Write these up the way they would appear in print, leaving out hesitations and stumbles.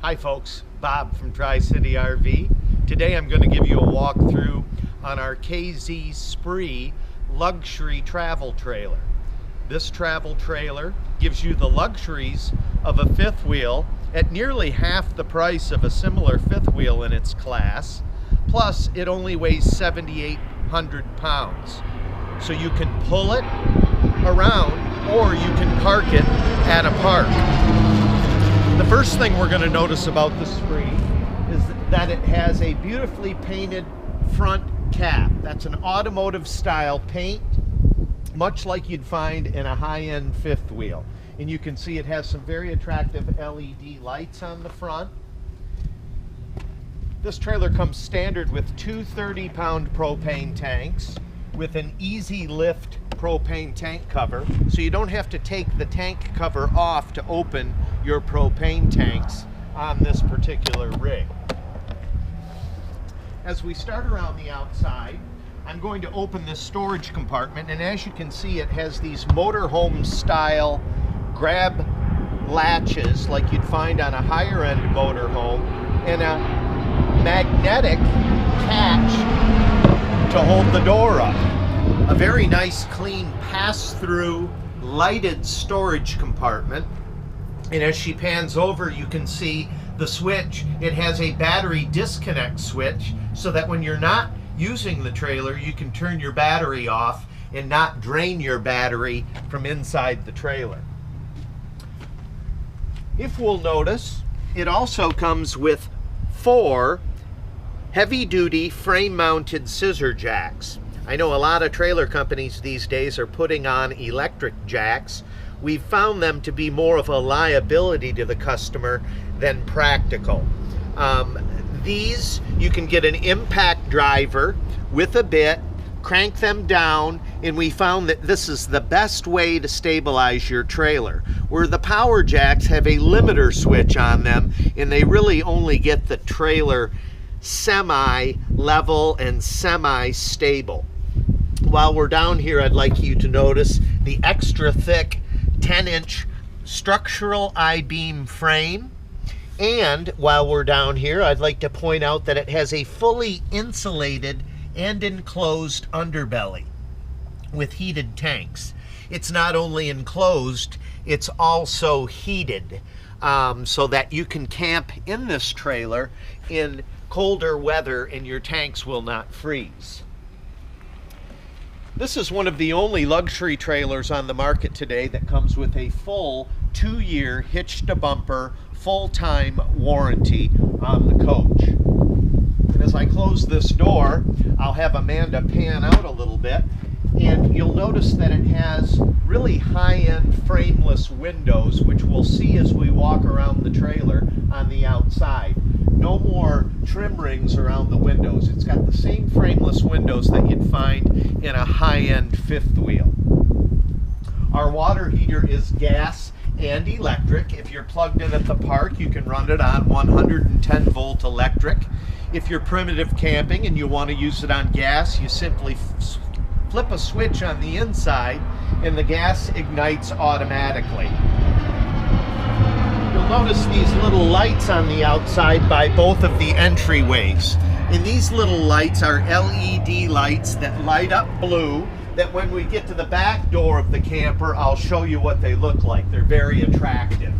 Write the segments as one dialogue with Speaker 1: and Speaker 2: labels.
Speaker 1: Hi folks, Bob from Tri-City RV. Today I'm going to give you a walkthrough on our KZ Spree luxury travel trailer. This travel trailer gives you the luxuries of a fifth wheel at nearly half the price of a similar fifth wheel in its class. Plus, it only weighs 7,800 pounds. So you can pull it around or you can park it at a park. The first thing we're going to notice about the Spree is that it has a beautifully painted front cap. That's an automotive style paint, much like you'd find in a high-end fifth wheel. And you can see it has some very attractive LED lights on the front. This trailer comes standard with two 30-pound propane tanks with an easy lift propane tank cover, so you don't have to take the tank cover off to open your propane tanks on this particular rig. As we start around the outside, I'm going to open this storage compartment, and as you can see, it has these motorhome style grab latches like you'd find on a higher end motorhome, and a magnetic catch to hold the door up. A very nice clean pass-through lighted storage compartment, and as she pans over you can see the switch. It has a battery disconnect switch so that when you're not using the trailer you can turn your battery off and not drain your battery from inside the trailer. If we'll notice, it also comes with 4 heavy-duty frame-mounted scissor jacks. I know a lot of trailer companies these days are putting on electric jacks. We've found them to be more of a liability to the customer than practical. These, you can get an impact driver with a bit, crank them down, and we found that this is the best way to stabilize your trailer. Where the power jacks have a limiter switch on them, and they really only get the trailer semi-level and semi-stable. While we're down here, I'd like you to notice the extra thick 10-inch structural I-beam frame. And while we're down here, I'd like to point out that it has a fully insulated and enclosed underbelly with heated tanks. It's not only enclosed, it's also heated, so that you can camp in this trailer in colder weather and your tanks will not freeze. This is one of the only luxury trailers on the market today that comes with a full 2-year hitch-to-bumper full-time warranty on the coach. And as I close this door, I'll have Amanda pan out a little bit, and you'll notice that it has really high-end frameless windows, which we'll see as we walk around the trailer on the outside. No more trim rings around the windows. It's got the same frameless windows that you'd find in a high-end fifth wheel. Our water heater is gas and electric. If you're plugged in at the park, you can run it on 110 volt electric. If you're primitive camping and you want to use it on gas, you simply flip a switch on the inside and the gas ignites automatically. You'll notice these little lights on the outside by both of the entryways. And these little lights are LED lights that light up blue, that when we get to the back door of the camper, I'll show you what they look like. They're very attractive.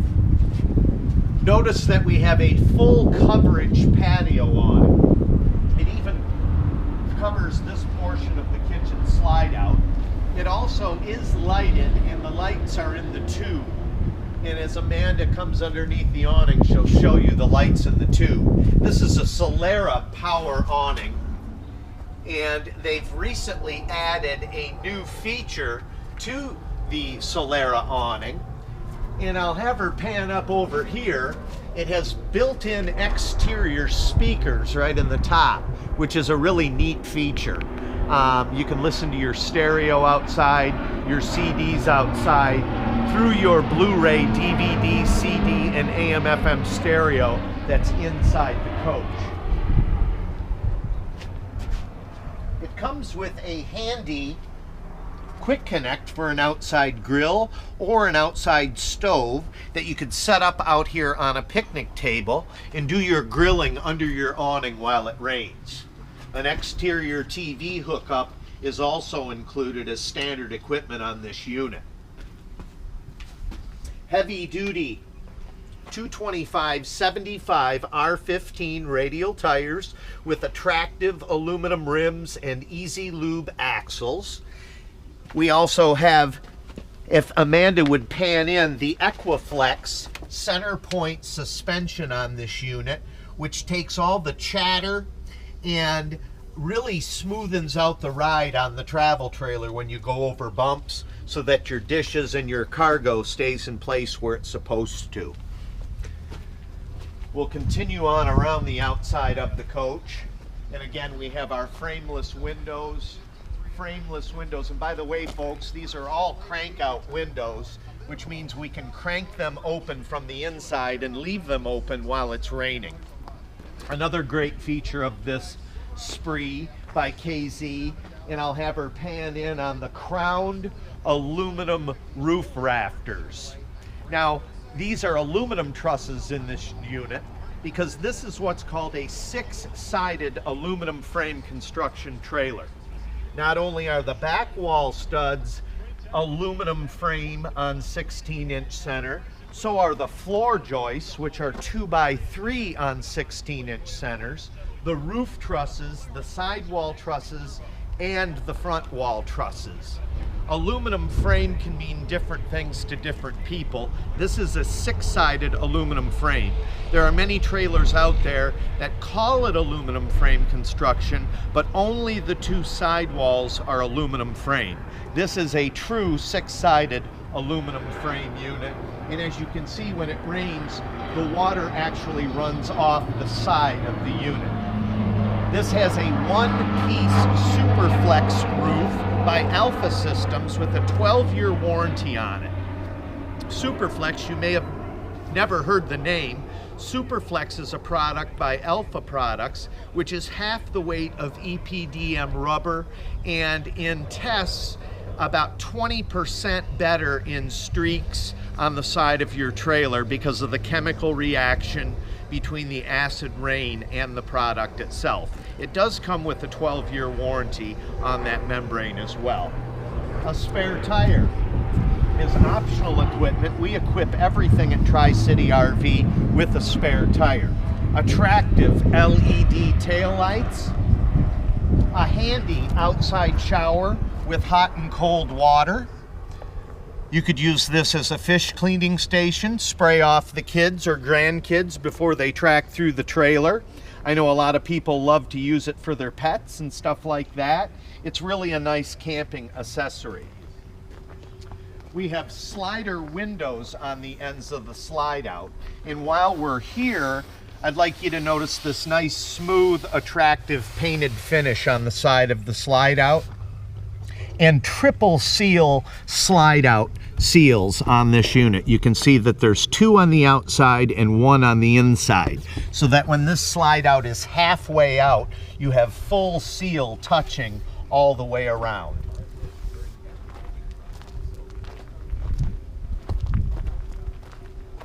Speaker 1: Notice that we have a full coverage patio on it. It even covers this portion of the kitchen slide out. It also is lighted, and the lights are in the tube. And as Amanda comes underneath the awning, she'll show you the lights in the tube. This is a Solera power awning, and they've recently added a new feature to the Solera awning. And I'll have her pan up over here. It has built-in exterior speakers right in the top, which is a really neat feature. You can listen to your stereo outside, your CDs outside, through your Blu-ray, DVD, CD, and AM/FM stereo that's inside the coach. It comes with a handy quick connect for an outside grill or an outside stove that you could set up out here on a picnic table and do your grilling under your awning while it rains. An exterior TV hookup is also included as standard equipment on this unit. Heavy duty 225/75 R15 radial tires with attractive aluminum rims and easy lube axles. We also have, if Amanda would pan in, the Equiflex center point suspension on this unit, which takes all the chatter and really smoothens out the ride on the travel trailer when you go over bumps, so that your dishes and your cargo stays in place where it's supposed to. We'll continue on around the outside of the coach. And again, we have our frameless windows. And by the way, folks, these are all crank out windows, which means we can crank them open from the inside and leave them open while it's raining. Another great feature of this spree by KZ, and I'll have her pan in on the crowned aluminum roof rafters. Now, these are aluminum trusses in this unit because this is what's called a 6-sided aluminum frame construction trailer. Not only are the back wall studs aluminum frame on 16-inch center, so are the floor joists, which are 2x3 on 16-inch centers, the roof trusses, the sidewall trusses, and the front wall trusses. Aluminum frame can mean different things to different people. This is a 6-sided aluminum frame. There are many trailers out there that call it aluminum frame construction, but only the 2 sidewalls are aluminum frame. This is a true 6-sided aluminum frame unit, and as you can see, when it rains, the water actually runs off the side of the unit. This has a 1-piece Superflex roof by Alpha Systems with a 12-year warranty on it. Superflex, you may have never heard the name. Superflex is a product by Alpha Products, which is half the weight of EPDM rubber, and in tests, about 20% better in streaks on the side of your trailer because of the chemical reaction between the acid rain and the product itself. It does come with a 12-year warranty on that membrane as well. A spare tire is optional equipment. We equip everything at Tri-City RV with a spare tire. Attractive LED taillights, a handy outside shower with hot and cold water. You could use this as a fish cleaning station, spray off the kids or grandkids before they track through the trailer. I know a lot of people love to use it for their pets and stuff like that. It's really a nice camping accessory. We have slider windows on the ends of the slide out. And while we're here, I'd like you to notice this nice, smooth, attractive painted finish on the side of the slide out. And triple seal slide out seals on this unit. You can see that there's 2 on the outside and 1 on the inside, so that when this slide out is halfway out, you have full seal touching all the way around.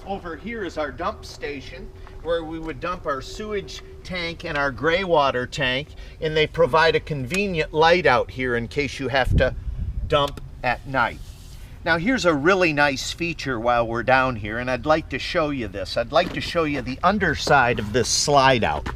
Speaker 1: Over here is our dump station, where we would dump our sewage tank and our gray water tank, and they provide a convenient light out here in case you have to dump at night. Now here's a really nice feature while we're down here, and I'd like to show you this. I'd like to show you the underside of this slide out.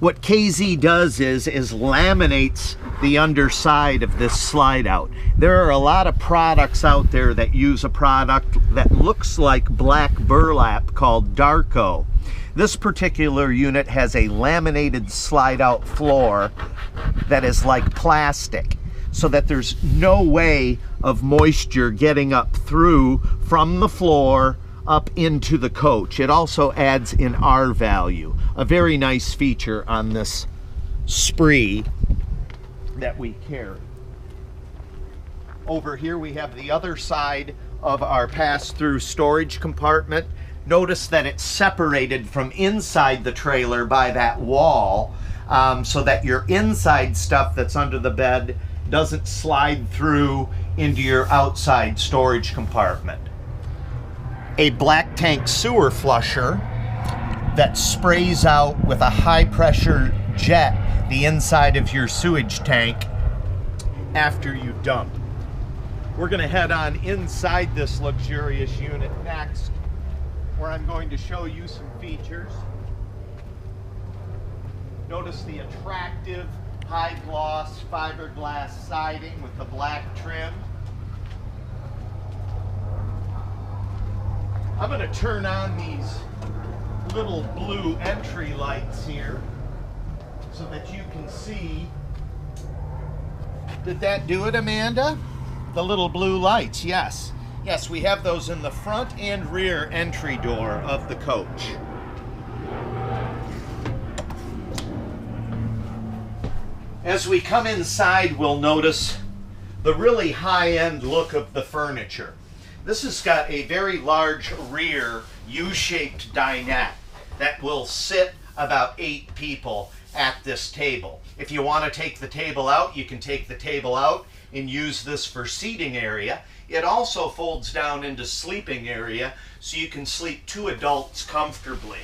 Speaker 1: What KZ does is laminates the underside of this slide out. There are a lot of products out there that use a product that looks like black burlap called Darko. This particular unit has a laminated slide out floor that is like plastic, so that there's no way of moisture getting up through from the floor up into the coach. It also adds an R value, a very nice feature on this spree that we carry. Over here we have the other side of our pass-through storage compartment. Notice that it's separated from inside the trailer by that wall, so that your inside stuff that's under the bed doesn't slide through into your outside storage compartment. A black tank sewer flusher that sprays out with a high pressure jet the inside of your sewage tank after you dump. We're going to head on inside this luxurious unit next, where I'm going to show you some features. Notice the attractive high gloss fiberglass siding with the black trim. I'm going to turn on these little blue entry lights here so that you can see. Did that do it, Amanda? The little blue lights, yes. Yes, we have those in the front and rear entry door of the coach. As we come inside, we'll notice the really high-end look of the furniture. This has got a very large rear U-shaped dinette that will sit about 8 people at this table. If you want to take the table out, you can take the table out and use this for seating area. It also folds down into sleeping area, so you can sleep 2 adults comfortably.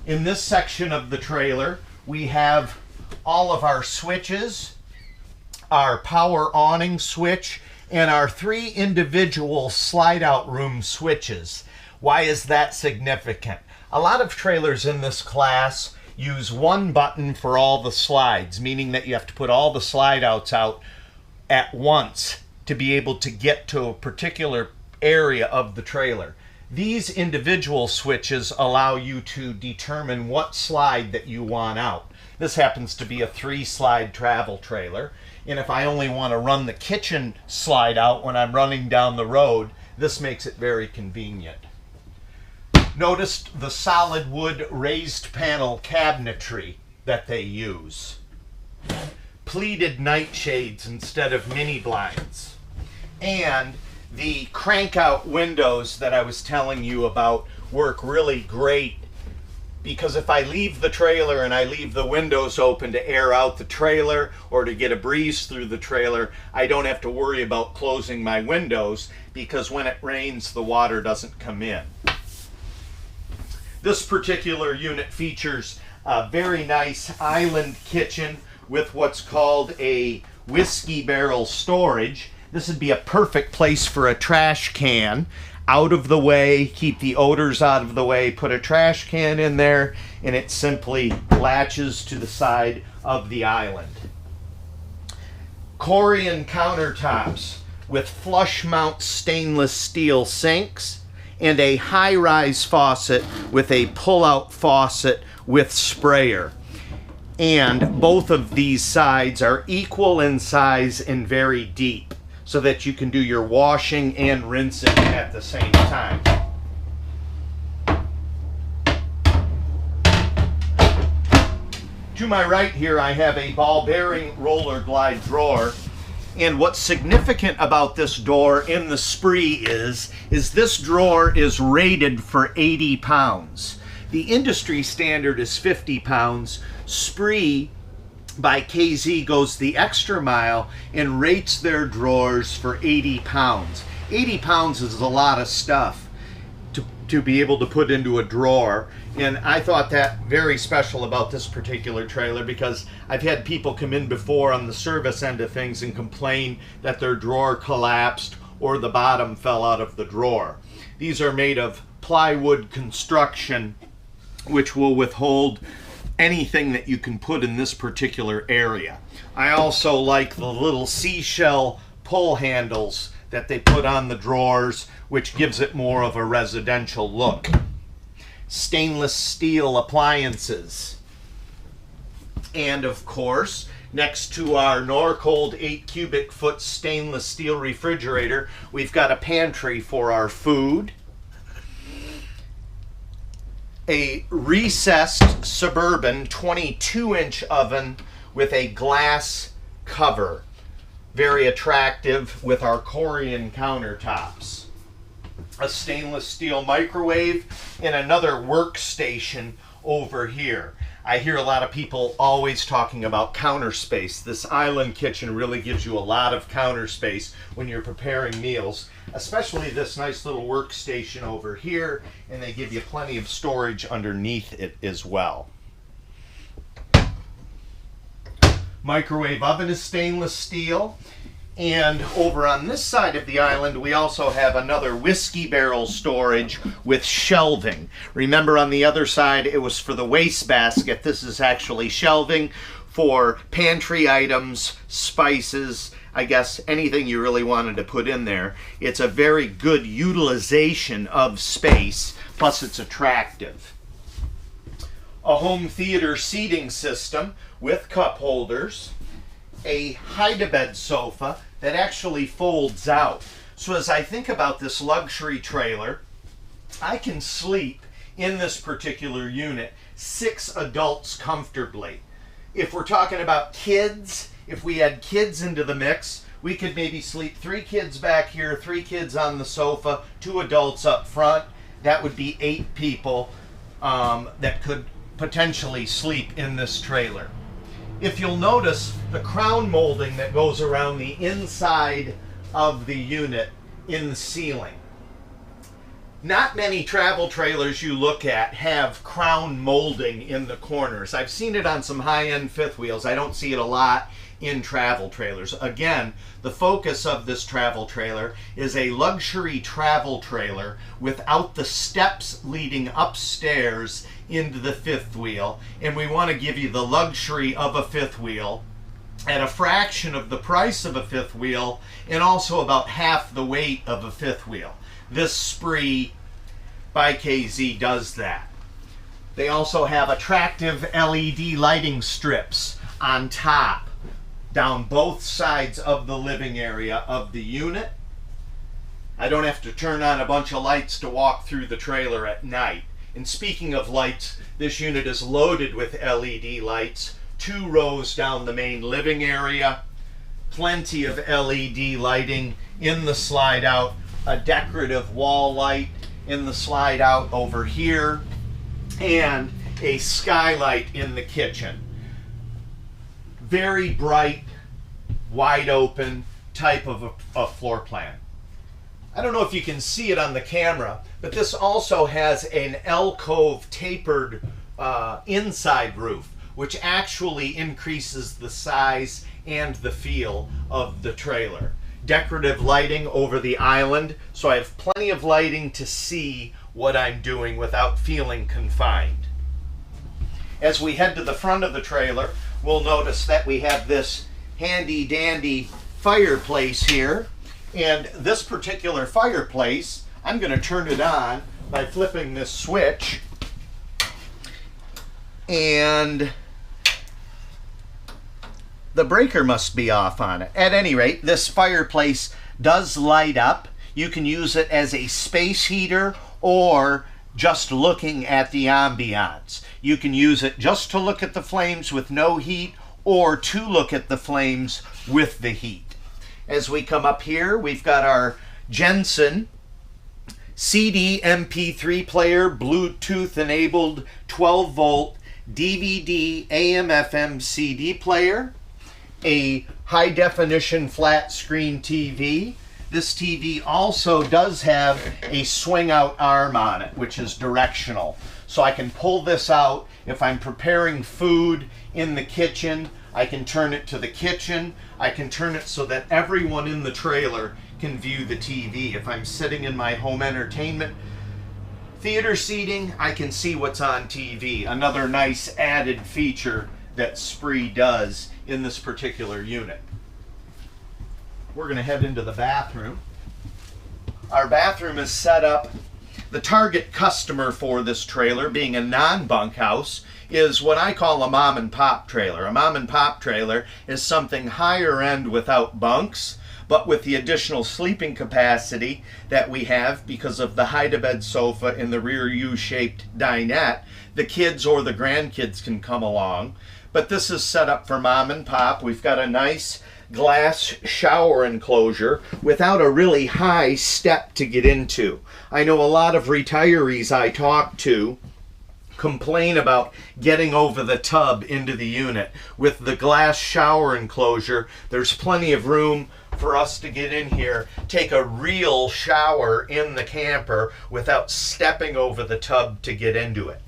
Speaker 1: In this section of the trailer, we have all of our switches, our power awning switch, and our 3 individual slide out room switches. Why is that significant? A lot of trailers in this class use one button for all the slides, meaning that you have to put all the slide outs out at once to be able to get to a particular area of the trailer. These individual switches allow you to determine what slide that you want out. This happens to be a 3-slide travel trailer, and if I only want to run the kitchen slide out when I'm running down the road, this makes it very convenient. Notice the solid wood raised panel cabinetry that they use. Pleated nightshades instead of mini blinds. And the crank out windows that I was telling you about work really great, because if I leave the trailer and I leave the windows open to air out the trailer or to get a breeze through the trailer, I don't have to worry about closing my windows, because when it rains the water doesn't come in. This particular unit features a very nice island kitchen with what's called a whiskey barrel storage. This would be a perfect place for a trash can. Out of the way, keep the odors out of the way, put a trash can in there, and it simply latches to the side of the island. Corian countertops with flush mount stainless steel sinks, and a high-rise faucet with a pull-out faucet with sprayer. And both of these sides are equal in size and very deep, so that you can do your washing and rinsing at the same time. To my right here, I have a ball bearing roller glide drawer. And what's significant about this door in the spree is this drawer is rated for 80 pounds. The industry standard is 50 pounds. Spree by KZ goes the extra mile and rates their drawers for 80 pounds. 80 pounds is a lot of stuff to be able to put into a drawer. And I thought that very special about this particular trailer, because I've had people come in before on the service end of things and complain that their drawer collapsed or the bottom fell out of the drawer. These are made of plywood construction, which will withhold anything that you can put in this particular area. I also like the little seashell pull handles that they put on the drawers, which gives it more of a residential look. Stainless steel appliances. And of course, next to our Norcold 8 cubic foot stainless steel refrigerator, we've got a pantry for our food. A recessed Suburban 22-inch oven with a glass cover. Very attractive with our Corian countertops. A stainless steel microwave and another workstation, over here. I hear a lot of people always talking about counter space. This island kitchen really gives you a lot of counter space when you're preparing meals, especially this nice little workstation over here, and they give you plenty of storage underneath it as well. Microwave oven is stainless steel. And over on this side of the island, we also have another whiskey barrel storage with shelving. Remember, on the other side, it was for the wastebasket. This is actually shelving for pantry items, spices, I guess anything you really wanted to put in there. It's a very good utilization of space, plus it's attractive. A home theater seating system with cup holders. A hide-a-bed sofa that actually folds out. So as I think about this luxury trailer, I can sleep in this particular unit 6 adults comfortably. If we're talking about kids, if we add kids into the mix, we could maybe sleep 3 kids back here, 3 kids on the sofa, 2 adults up front. That would be 8 people that could potentially sleep in this trailer. If you'll notice the crown molding that goes around the inside of the unit in the ceiling. Not many travel trailers you look at have crown molding in the corners. I've seen it on some high-end fifth wheels. I don't see it a lot in travel trailers. Again, the focus of this travel trailer is a luxury travel trailer without the steps leading upstairs into the fifth wheel, and we want to give you the luxury of a fifth wheel at a fraction of the price of a fifth wheel and also about half the weight of a fifth wheel. This Spree by KZ does that. They also have attractive LED lighting strips on top down both sides of the living area of the unit. I don't have to turn on a bunch of lights to walk through the trailer at night. And speaking of lights, this unit is loaded with LED lights, 2 rows down the main living area, plenty of LED lighting in the slide out, a decorative wall light in the slide out over here, and a skylight in the kitchen. Very bright, wide open type of a floor plan. I don't know if you can see it on the camera, but this also has an alcove tapered inside roof, which actually increases the size and the feel of the trailer. Decorative lighting over the island, so I have plenty of lighting to see what I'm doing without feeling confined. As we head to the front of the trailer, we'll notice that we have this handy dandy fireplace here. And this particular fireplace, I'm going to turn it on by flipping this switch. And the breaker must be off on it. At any rate, this fireplace does light up. You can use it as a space heater or just looking at the ambiance. You can use it just to look at the flames with no heat or to look at the flames with the heat. As we come up here, we've got our Jensen CD MP3 player, Bluetooth enabled 12 volt DVD AM FM CD player, a high definition flat screen TV. This TV also does have a swing out arm on it, which is directional. So I can pull this out if I'm preparing food in the kitchen. I can turn it to the kitchen. I can turn it so that everyone in the trailer can view the TV. If I'm sitting in my home entertainment theater seating, I can see what's on TV. Another nice added feature that Spree does in this particular unit. We're going to head into the bathroom. Our bathroom is set up. The target customer for this trailer, being a non-bunkhouse, is what I call a mom and pop trailer. A mom and pop trailer is something higher end without bunks, but with the additional sleeping capacity that we have because of the hide-a-bed sofa and the rear U-shaped dinette. The kids or the grandkids can come along. But this is set up for mom and pop. We've got a nice glass shower enclosure without a really high step to get into. I know a lot of retirees I talk to complain about getting over the tub into the unit. With the glass shower enclosure, there's plenty of room for us to get in here, take a real shower in the camper without stepping over the tub to get into it.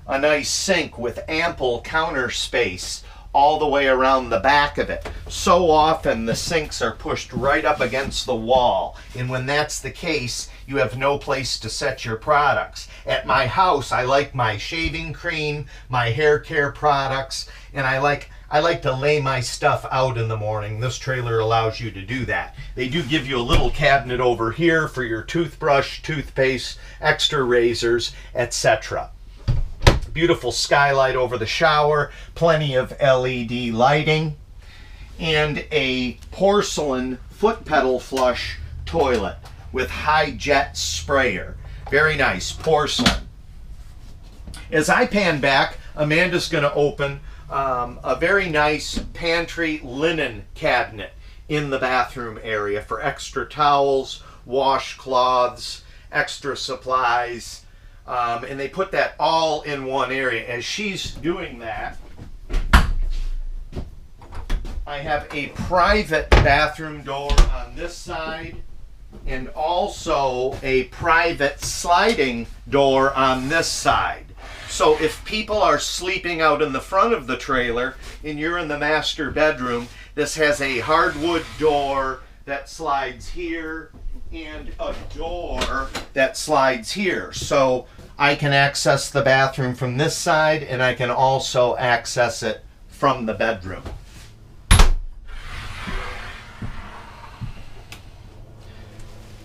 Speaker 1: A nice sink with ample counter space all the way around the back of it. So often the sinks are pushed right up against the wall, and when that's the case, you have no place to set your products. At my house, I like my shaving cream, my hair care products, and I like to lay my stuff out in the morning. This trailer allows you to do that. They do give you a little cabinet over here for your toothbrush, toothpaste, extra razors, etc. Beautiful skylight over the shower, plenty of LED lighting, and a porcelain foot pedal flush toilet with high jet sprayer. Very nice, porcelain. As I pan back, Amanda's going to open a very nice pantry linen cabinet in the bathroom area for extra towels, washcloths, extra supplies, and they put that all in one area. As she's doing that, I have a private bathroom door on this side and also a private sliding door on this side. So if people are sleeping out in the front of the trailer and you're in the master bedroom, this has a hardwood door that slides here and a door that slides here. So I can access the bathroom from this side, and I can also access it from the bedroom.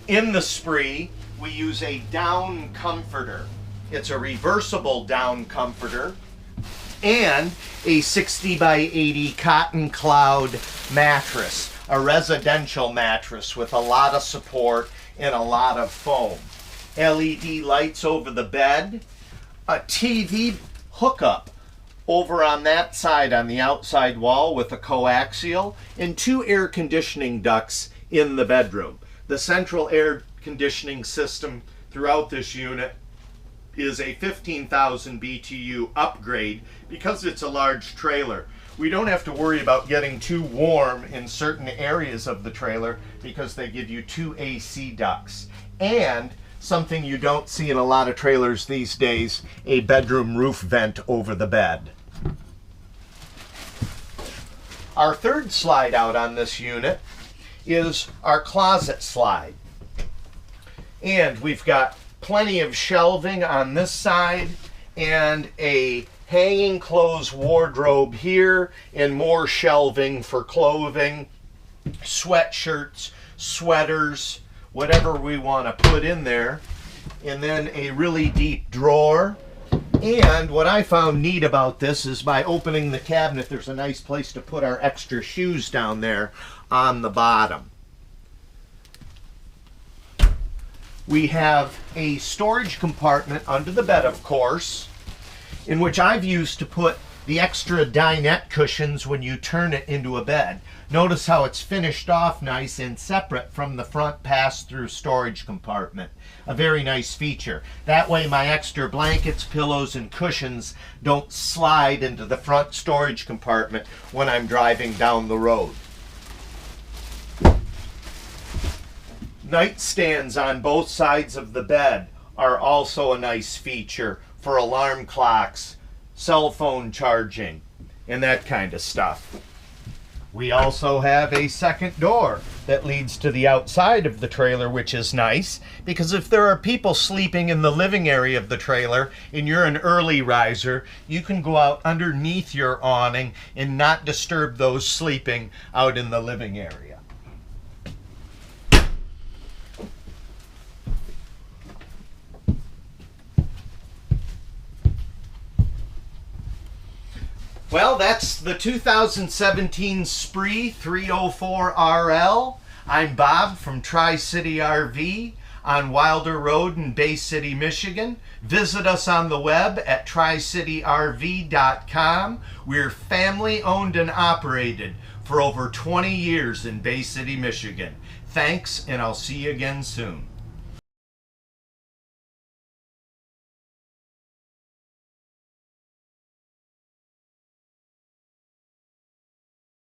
Speaker 1: In the spree, we use a down comforter. It's a reversible down comforter and a 60 by 80 cotton cloud mattress, a residential mattress with a lot of support and a lot of foam. LED lights over the bed, a TV hookup over on that side on the outside wall with a coaxial, and 2 air conditioning ducts in the bedroom. The central air conditioning system throughout this unit is a 15,000 BTU upgrade because it's a large trailer. We don't have to worry about getting too warm in certain areas of the trailer because they give you 2 AC ducts. And something you don't see in a lot of trailers these days, a bedroom roof vent over the bed. Our third slide out on this unit is our closet slide. And we've got plenty of shelving on this side and a hanging clothes wardrobe here and more shelving for clothing, sweatshirts, sweaters, whatever we want to put in there. And then a really deep drawer. And what I found neat about this is by opening the cabinet, there's a nice place to put our extra shoes down there on the bottom. We have a storage compartment under the bed, of course, in which I've used to put the extra dinette cushions when you turn it into a bed. Notice how it's finished off nice and separate from the front pass-through storage compartment. A very nice feature. That way my extra blankets, pillows, and cushions don't slide into the front storage compartment when I'm driving down the road. Nightstands on both sides of the bed are also a nice feature for alarm clocks, cell phone charging, and that kind of stuff. We also have a second door that leads to the outside of the trailer, which is nice because if there are people sleeping in the living area of the trailer and you're an early riser, you can go out underneath your awning and not disturb those sleeping out in the living area. Well, that's the 2017 Spree 304RL. I'm Bob from Tri-City RV on Wilder Road in Bay City, Michigan. Visit us on the web at tricityrv.com. We're family owned and operated for over 20 years in Bay City, Michigan. Thanks, and I'll see you again soon.